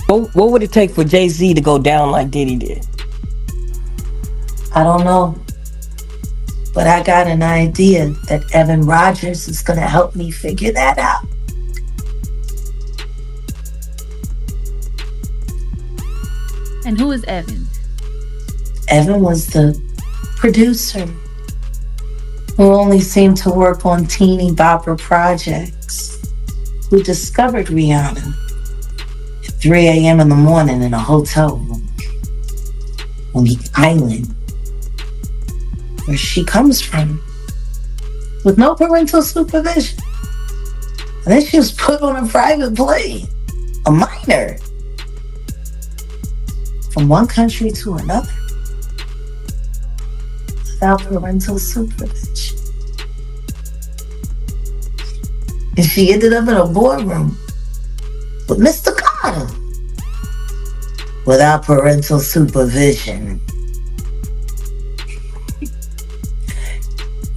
What would it take for Jay-Z to go down like Diddy did? I don't know, but I got an idea that Evan Rogers is going to help me figure that out. And who is Evan? Evan was the producer who only seemed to work on teeny bopper projects, who discovered Rihanna at 3 a.m. in the morning in a hotel room on the island where she comes from, with no parental supervision. And then she was put on a private plane, a minor, from one country to another, without parental supervision. And she ended up in a boardroom with Mr. Carter without parental supervision.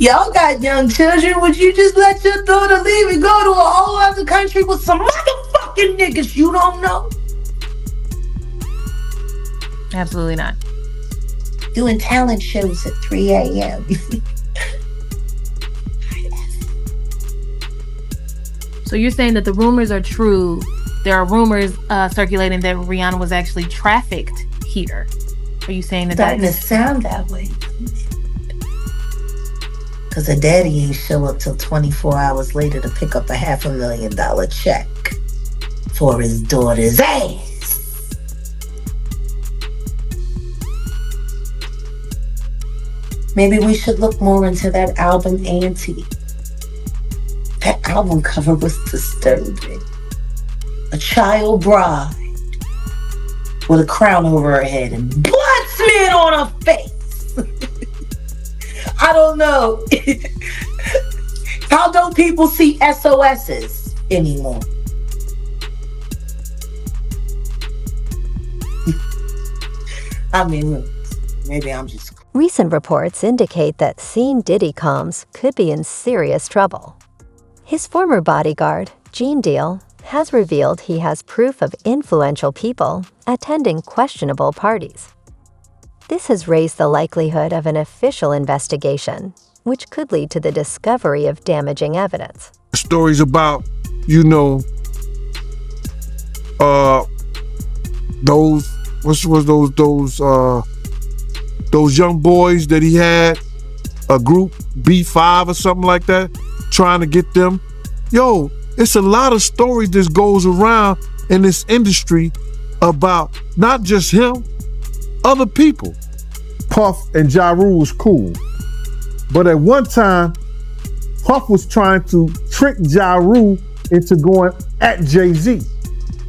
Y'all got young children. Would you just let your daughter leave and go to a whole other country with some motherfucking niggas you don't know? Absolutely not. Doing talent shows at 3 a.m. So you're saying that the rumors are true. There are rumors circulating that Rihanna was actually trafficked here. Are you saying that Starting to sound that way. Because her daddy ain't show up till 24 hours later to pick up a $500,000 check for his daughter's ass. Maybe we should look more into that album, Auntie. That album cover was disturbing. A child bride with a crown over her head and blood smeared on her face. I don't know. How don't people see SOSs anymore? I mean, maybe I'm just... Recent reports indicate that Scene Diddy Combs could be in serious trouble. His former bodyguard, Gene Deal, has revealed he has proof of influential people attending questionable parties. This has raised the likelihood of an official investigation, which could lead to the discovery of damaging evidence. Stories about, those young boys that he had, a group B5 or something like that, trying to get them. Yo, it's a lot of stories that goes around in this industry about not just him, other people. Puff and Ja Rule was cool. But at one time, Puff was trying to trick Ja Rule into going at Jay-Z.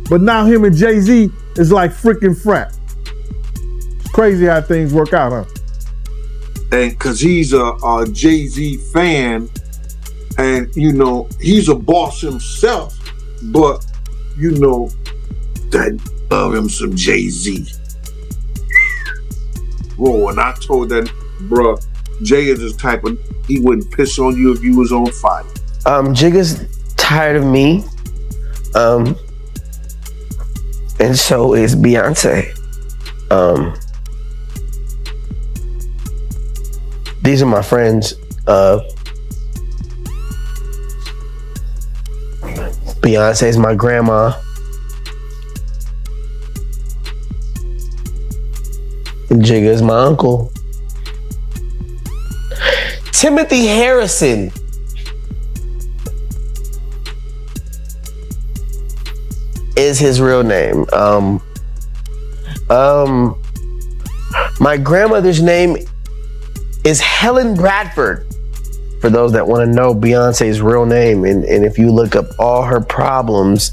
But now him and Jay-Z is like freaking frat. It's crazy how things work out, huh? And because he's a Jay-Z fan, and he's a boss himself, but that love him some Jay-Z. Whoa, and I told that bruh, Jay is the type of, he wouldn't piss on you if you was on fire. Jigga's tired of me, and so is Beyonce. These are my friends. Beyonce's my grandma. Jigga's my uncle. Timothy Harrison is his real name. My grandmother's name is Helen Bradford. For those that want to know Beyonce's real name, and if you look up all her problems,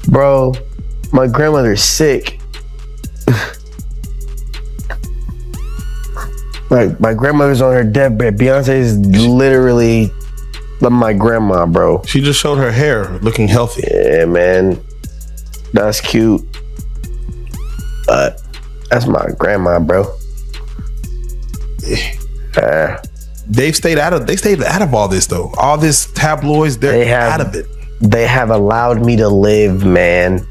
bro, my grandmother's sick. Like, my grandmother's on her deathbed. Beyonce's literally my grandma, bro. She just showed her hair looking healthy. Yeah, man. That's cute. But that's my grandma, bro. They stayed out of all this though. All this tabloids, they're out of it. They have allowed me to live, man.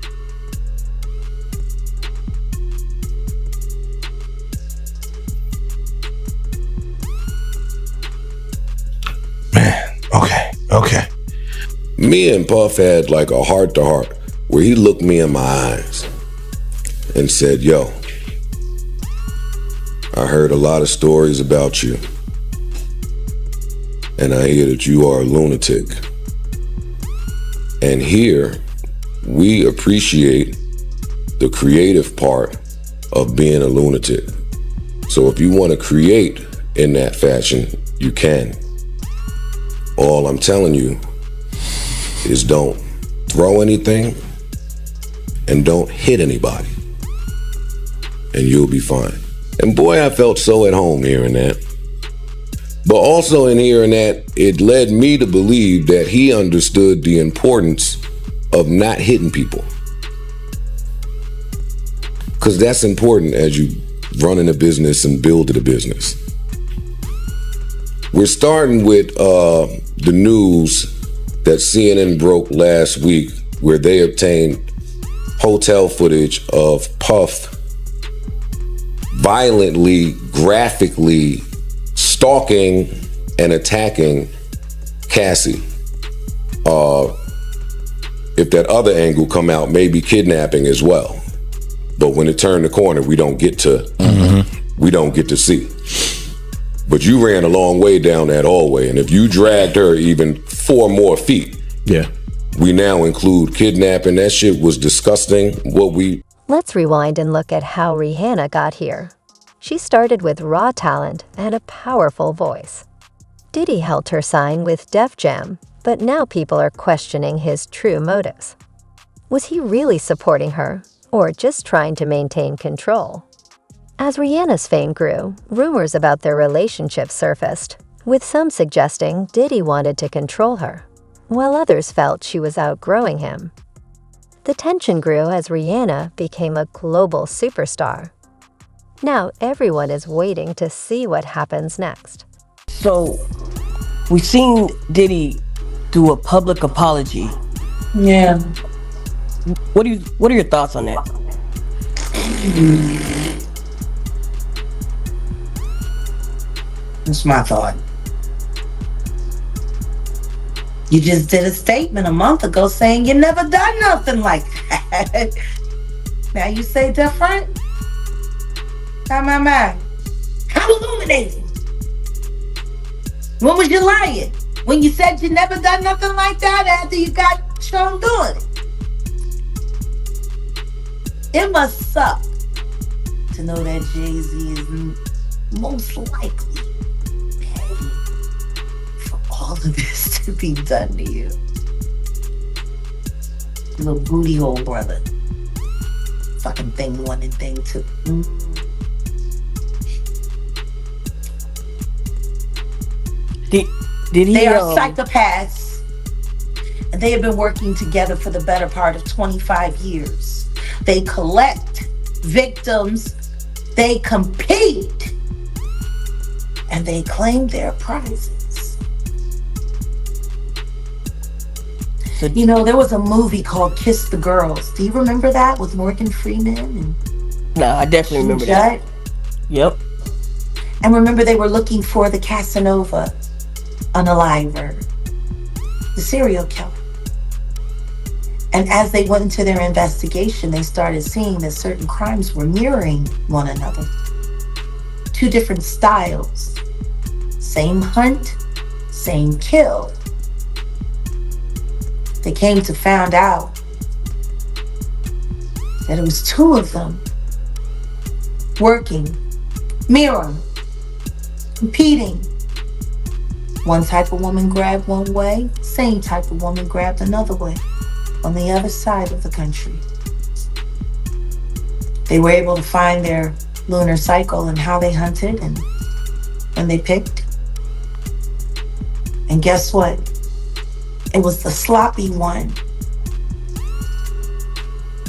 Me and Puff had like a heart to heart where he looked me in my eyes and said, yo, I heard a lot of stories about you, and I hear that you are a lunatic. And here, we appreciate the creative part of being a lunatic. So if you want to create in that fashion, you can. All I'm telling you is don't throw anything and don't hit anybody, and you'll be fine. And boy, I felt so at home hearing that. But also in hearing that, it led me to believe that he understood the importance of not hitting people. Because that's important as you run in a business and build a business. We're starting with the news that CNN broke last week, where they obtained hotel footage of Puff violently, graphically stalking and attacking Cassie. If that other angle come out, maybe kidnapping as well. But when it turned the corner, we don't get to see. But you ran a long way down that hallway, and if you dragged her even 4 more feet, we now include kidnapping. That shit was disgusting. Let's rewind and look at how Rihanna got here. She started with raw talent and a powerful voice. Diddy helped her sign with Def Jam, but now people are questioning his true motives. Was he really supporting her, or just trying to maintain control? As Rihanna's fame grew, rumors about their relationship surfaced, with some suggesting Diddy wanted to control her, while others felt she was outgrowing him. The tension grew as Rihanna became a global superstar. Now everyone is waiting to see what happens next. So, we've seen Diddy do a public apology. Yeah. What are your thoughts on that? That's my thought. You just did a statement a month ago saying you never done nothing like that. Now you say different? Man. How illuminating? When was you lying? When you said you never done nothing like that after you got shown doing it? It must suck to know that Jay-Z is most likely paying for all of this to be done to you. Little booty hole brother. Fucking thing 1 and thing 2. They are psychopaths, and they have been working together for the better part of 25 years. They collect victims, they compete, and they claim their prizes. You know, there was a movie called Kiss the Girls. Do you remember that with Morgan Freeman? No, I definitely remember that. Yep. And remember, they were looking for the Casanova unaliver, the serial killer. And as they went into their investigation, they started seeing that certain crimes were mirroring one another. 2 different styles. Same hunt, same kill. They came to find out that it was 2 of them working, mirroring, competing. One type of woman grabbed one way, same type of woman grabbed another way on the other side of the country. They were able to find their lunar cycle and how they hunted and when they picked. And guess what? It was the sloppy one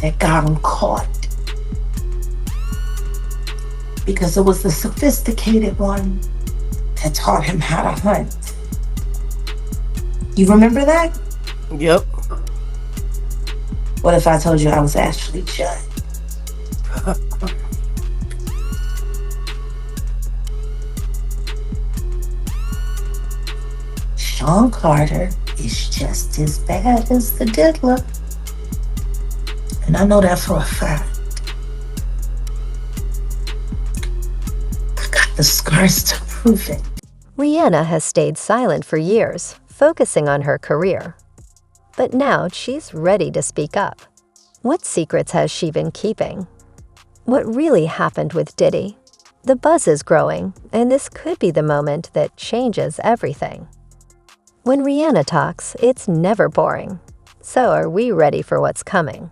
that got them caught. Because it was the sophisticated one that taught him how to hunt. You remember that? Yep. What if I told you I was Ashley Judd? Sean Carter is just as bad as the diddler. And I know that for a fact. I got the scars to prove it. Rihanna has stayed silent for years, focusing on her career. But now she's ready to speak up. What secrets has she been keeping? What really happened with Diddy? The buzz is growing, and this could be the moment that changes everything. When Rihanna talks, it's never boring. So are we ready for what's coming?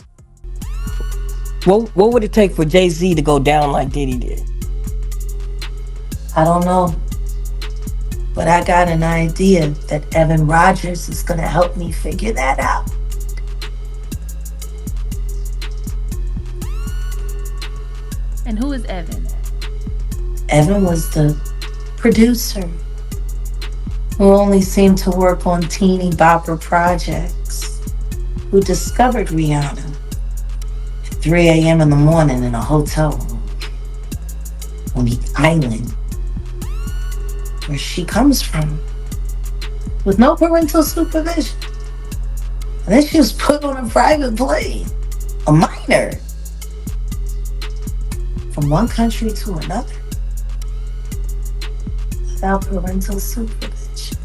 What would it take for Jay-Z to go down like Diddy did? I don't know. But I got an idea that Evan Rogers is going to help me figure that out. And who is Evan? Evan was the producer who only seemed to work on teeny bopper projects, who discovered Rihanna at 3 a.m. in the morning in a hotel room on the island where she comes from, with no parental supervision. And then she was put on a private plane, a minor, from one country to another, without parental supervision.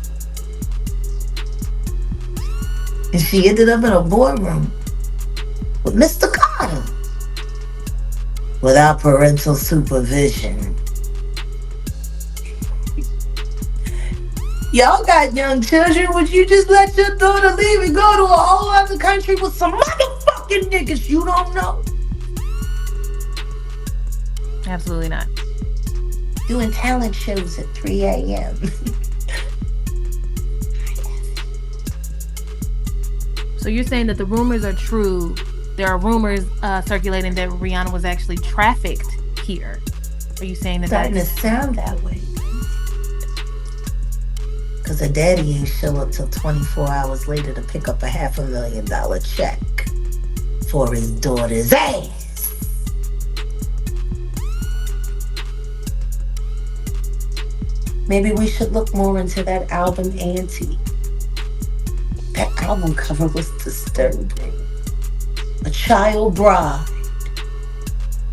And she ended up in a boardroom with Mr. Carter, without parental supervision. Y'all got young children. Would you just let your daughter leave and go to a whole other country with some motherfucking niggas you don't know? Absolutely not. Doing talent shows at 3 a.m. So you're saying that the rumors are true. There are rumors circulating that Rihanna was actually trafficked here. Are you saying that Starting to that's... sound that way. Because her daddy ain't show up till 24 hours later to pick up a $500,000 check for his daughter's ass. Maybe we should look more into that album, Auntie. That album cover was disturbing. A child bride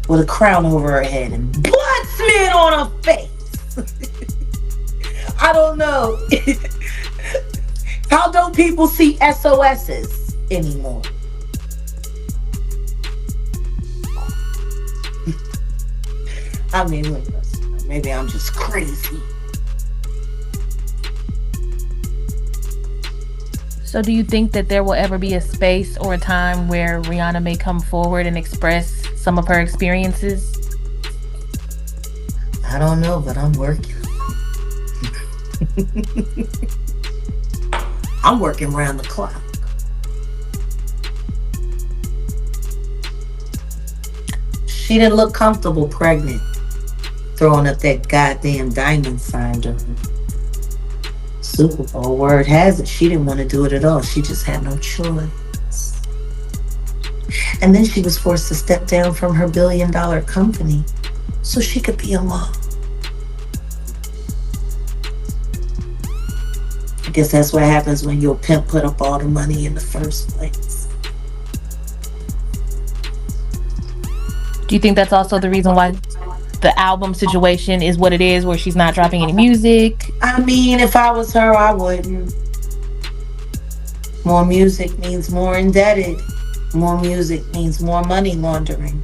with a crown over her head and blood smeared on her face. I don't know. How don't people see SOSs anymore? I mean, look, maybe I'm just crazy. So do you think that there will ever be a space or a time where Rihanna may come forward and express some of her experiences? I don't know, but I'm working. I'm working around the clock. She didn't look comfortable pregnant, throwing up that goddamn diamond sign during Super Bowl. Word has it, she didn't want to do it at all. She just had no choice. And then she was forced to step down from her billion-dollar company so she could be a mom. I guess that's what happens when your pimp put up all the money in the first place. Do you think that's also the reason why the album situation is what it is, where she's not dropping any music? I mean, if I was her, I wouldn't. More music means more indebted. More music means more money laundering.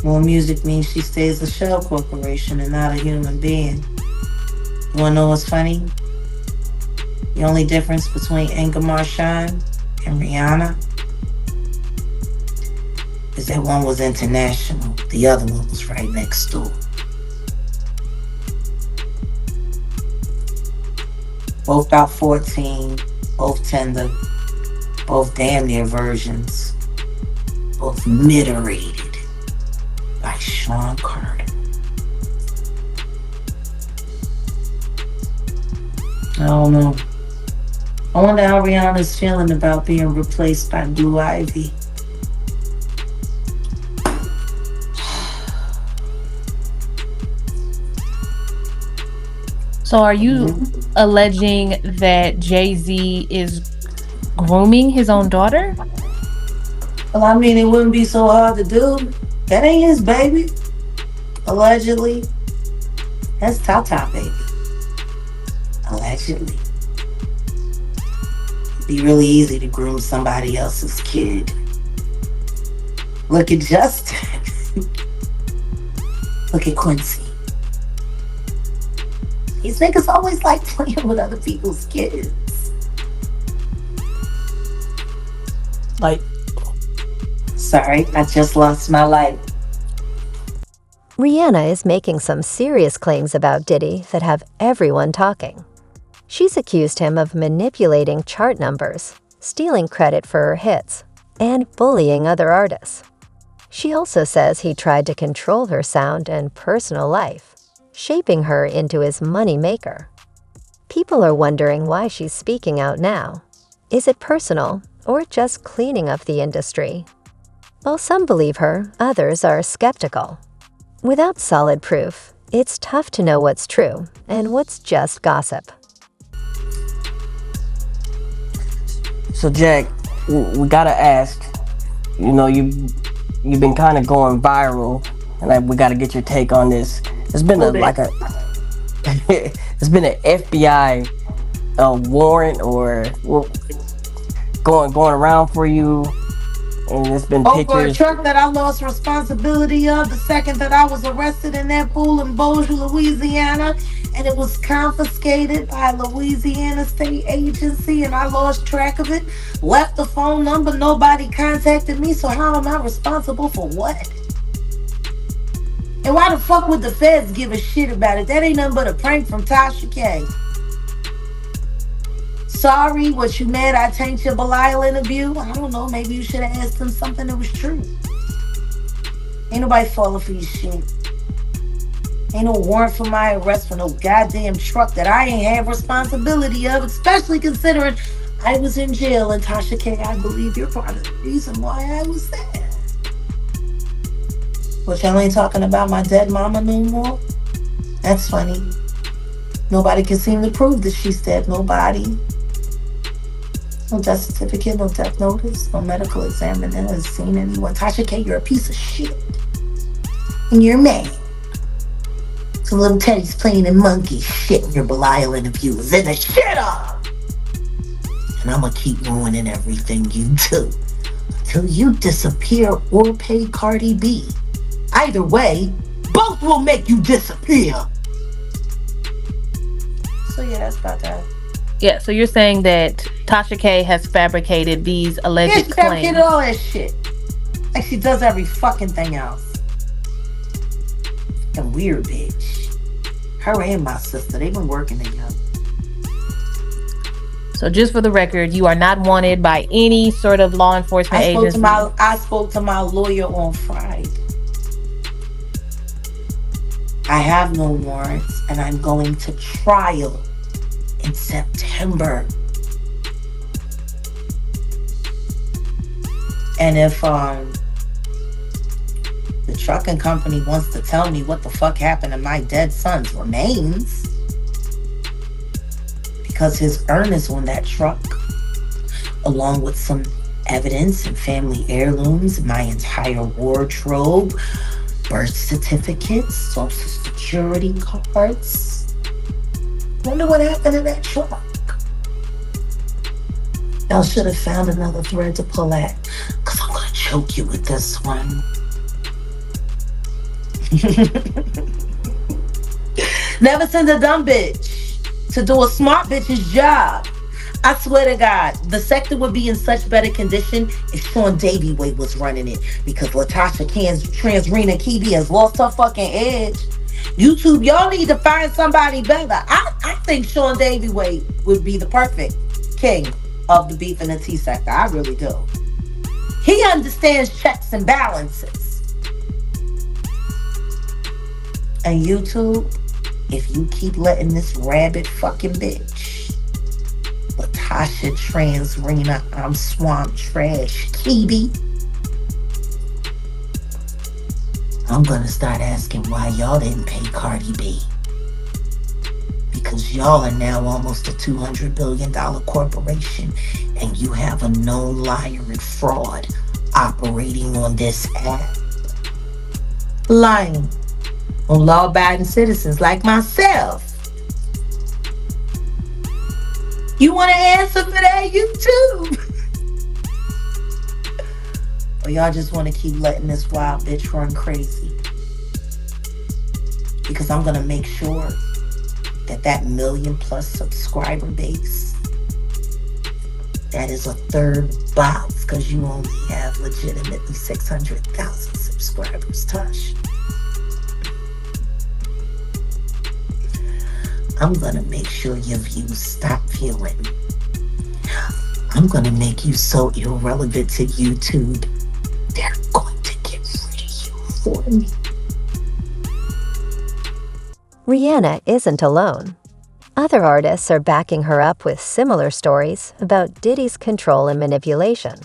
More music means she stays a shell corporation and not a human being. You wanna know what's funny? The only difference between Inga Marchand and Rihanna is that one was international, the other one was right next door. Both about 14, both tender, both damn near versions, both mid-rated by Sean Carter. I don't know. I wonder how Rihanna's feeling about being replaced by Blue Ivy. So are you alleging that Jay-Z is grooming his own daughter? Well, I mean, it wouldn't be so hard to do. That ain't his baby. Allegedly. That's Tata baby. Allegedly. It'd be really easy to groom somebody else's kid. Look at Justin. Look at Quincy. These niggas always like playing with other people's kids. Like, Sorry, I just lost my light. Rihanna is making some serious claims about Diddy that have everyone talking. She's accused him of manipulating chart numbers, stealing credit for her hits, and bullying other artists. She also says he tried to control her sound and personal life, shaping her into his money maker. People are wondering why she's speaking out now. Is it personal or just cleaning up the industry? While some believe her, others are skeptical. Without solid proof, it's tough to know what's true and what's just gossip. so Jack, we gotta ask. You know, you've been kind of going viral, and we gotta get your take on this. It's been it's been an FBI warrant or going around for you, and it's been Over a pictures. truck that I lost responsibility of the second that I was arrested in that pool in Bossier, Louisiana, and it was confiscated by Louisiana State Agency, and I lost track of it. Left the phone number, nobody contacted me, so how am I responsible for what? And why the fuck would the feds give a shit about it? That ain't nothing but a prank from Tasha K. Sorry, what you mad I tanked your Belial interview? I don't know, maybe you should have asked him something that was true. Ain't nobody falling for your shit. Ain't no warrant for my arrest for no goddamn truck that I ain't have responsibility of, especially considering I was in jail. And Tasha K, I believe you're part of the reason why I was there. But y'all ain't talking about my dead mama no more? That's funny. Nobody can seem to prove that she's dead. Nobody. No death certificate, no death notice, no medical examiner has seen anyone. Tasha K, you're a piece of shit. And you're mad. So little Teddy's playing in monkey shit in your Belial interviews in the shit up. And I'm gonna keep ruining everything you do until you disappear or pay Cardi B. Either way, both will make you disappear. So yeah, that's about that. Yeah, so you're saying that Tasha K has fabricated these alleged Yeah, she fabricated claims. all that shit. Like she does every fucking thing else. A weird bitch. Her and my sister, they've been working together. So just for the record, you are not wanted by any sort of law enforcement agency. I spoke to my lawyer on Friday. I have no warrants, and I'm going to trial in September. And if the trucking company wants to tell me what the fuck happened to my dead son's remains, because his urn is on that truck, along with some evidence and family heirlooms, my entire wardrobe, birth certificates, social security cards. Wonder what happened to that truck. Y'all should have found another thread to pull at, because I'm going to choke you with this one. Never send a dumb bitch to do a smart bitch's job. I swear to God, the sector would be in such better condition if Sean Davy Way was running it, because Latasha Transrena Kibi has lost her fucking edge. YouTube, y'all need to find somebody better. I think Sean Davy Way would be the perfect king of the beef and the tea sector. I really do. He understands checks and balances. And YouTube, if you keep letting this rabbit fucking bitch, Latasha Transrena, I'm swamp trash Kibi, I'm gonna start asking why y'all didn't pay Cardi B. because y'all are now almost a $200 billion corporation and you have a known liar and fraud operating on this app. Lying on law-abiding citizens like myself. You want to answer for that, YouTube? Or y'all just want to keep letting this wild bitch run crazy? Because I'm going to make sure that million plus subscriber base, that is a third box, because you only have legitimately 600,000 subscribers, Tosh. I'm going to make sure your views stop viewing. I'm going to make you so irrelevant to YouTube, they're going to get rid of you for me. Rihanna isn't alone. Other artists are backing her up with similar stories about Diddy's control and manipulation.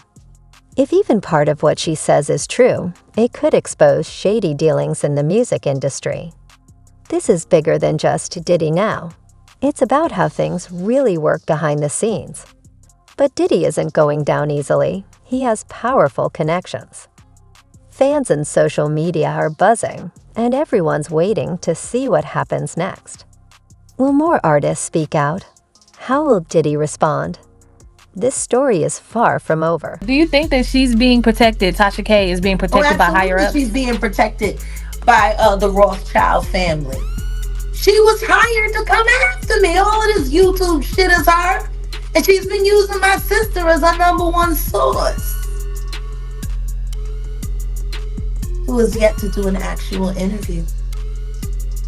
If even part of what she says is true, it could expose shady dealings in the music industry. This is bigger than just Diddy now. It's about how things really work behind the scenes. But Diddy isn't going down easily. He has powerful connections. Fans and social media are buzzing, and everyone's waiting to see what happens next. Will more artists speak out? How will Diddy respond? This story is far from over. Do you think that she's being protected? Tasha K is being protected by higher ups? She's being protected by the Rothschild family. She was hired to come after me. All of this YouTube shit is her. And she's been using my sister as her number one source, who has yet to do an actual interview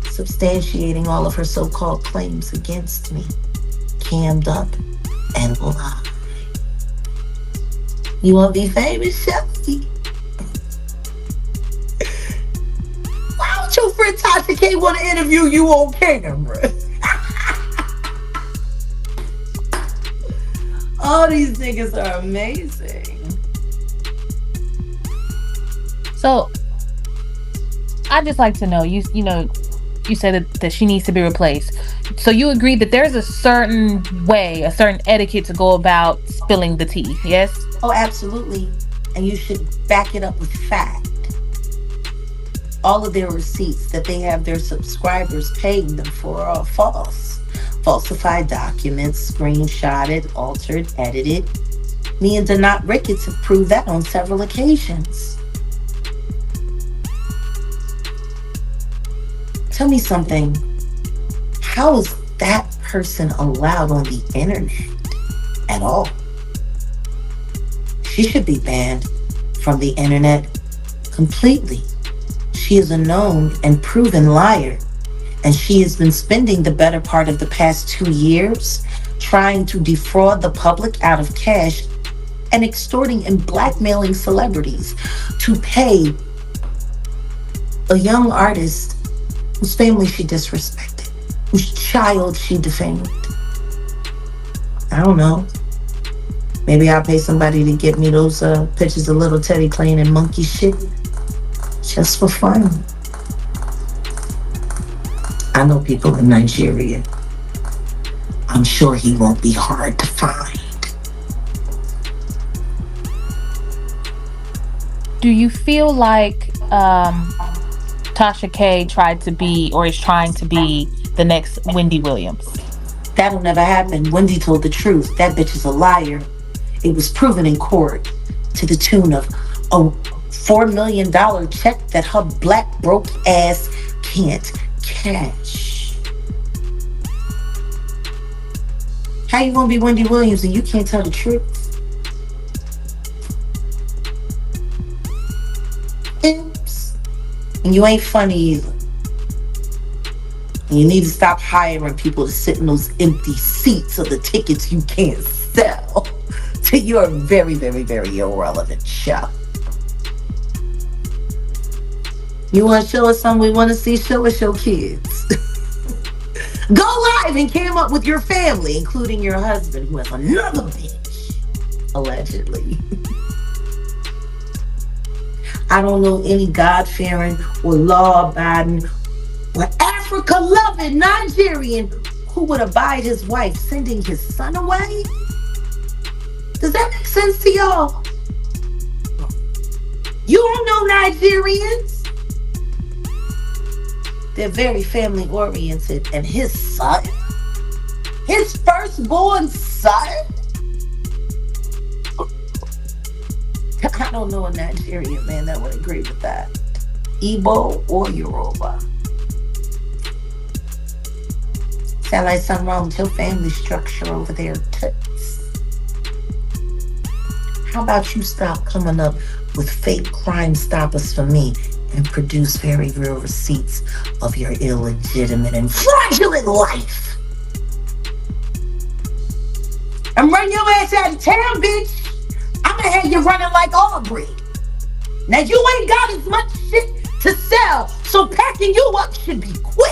substantiating all of her so-called claims against me, cammed up and lied. You want to be famous, Shelby? Why would your friend Tasha K want to interview you on camera? All these niggas are amazing. So, I'd just like to know, you said that she needs to be replaced. So you agree that there's a certain way, a certain etiquette to go about spilling the tea, yes? Oh, absolutely. And you should back it up with fact. All of their receipts that they have their subscribers paying them for are false. Falsified documents, screenshotted, altered, edited. Me and Donat Ricketts have proved that on several occasions. Tell me something. How is that person allowed on the internet at all? She should be banned from the internet completely. She is a known and proven liar. And she has been spending the better part of the past 2 years trying to defraud the public out of cash and extorting and blackmailing celebrities to pay a young artist whose family she disrespected, whose child she defamed. I don't know. Maybe I'll pay somebody to get me those pictures of little Teddy playing in monkey shit just for fun. I know people in Nigeria. I'm sure he won't be hard to find. Do you feel like Tasha K tried to be, or is trying to be, the next Wendy Williams? That'll never happen. Wendy told the truth. That bitch is a liar. It was proven in court to the tune of a $4 million check that her black broke ass can't cash. How you gonna be Wendy Williams and you can't tell the truth? Oops. And you ain't funny either. And you need to stop hiring people to sit in those empty seats of the tickets you can't sell to your very, very, very irrelevant show. You want to show us something we want to see? Show us your kids. Go live and cam up with your family, including your husband, who has another bitch, allegedly. I don't know any God-fearing or law-abiding or Africa-loving Nigerian who would abide his wife sending his son away? Does that make sense to y'all? You don't know Nigerians. They're very family oriented. And his son, his firstborn son, I don't know a Nigerian man that would agree with that. Igbo or Yoruba. Sound like something wrong with your family structure over there, toots. How about you stop coming up with fake Crime Stoppers for me and produce very real receipts of your illegitimate and fraudulent life? And run your ass out of town, bitch. I'ma have you running like Aubrey. Now you ain't got as much shit to sell, so packing you up should be quick.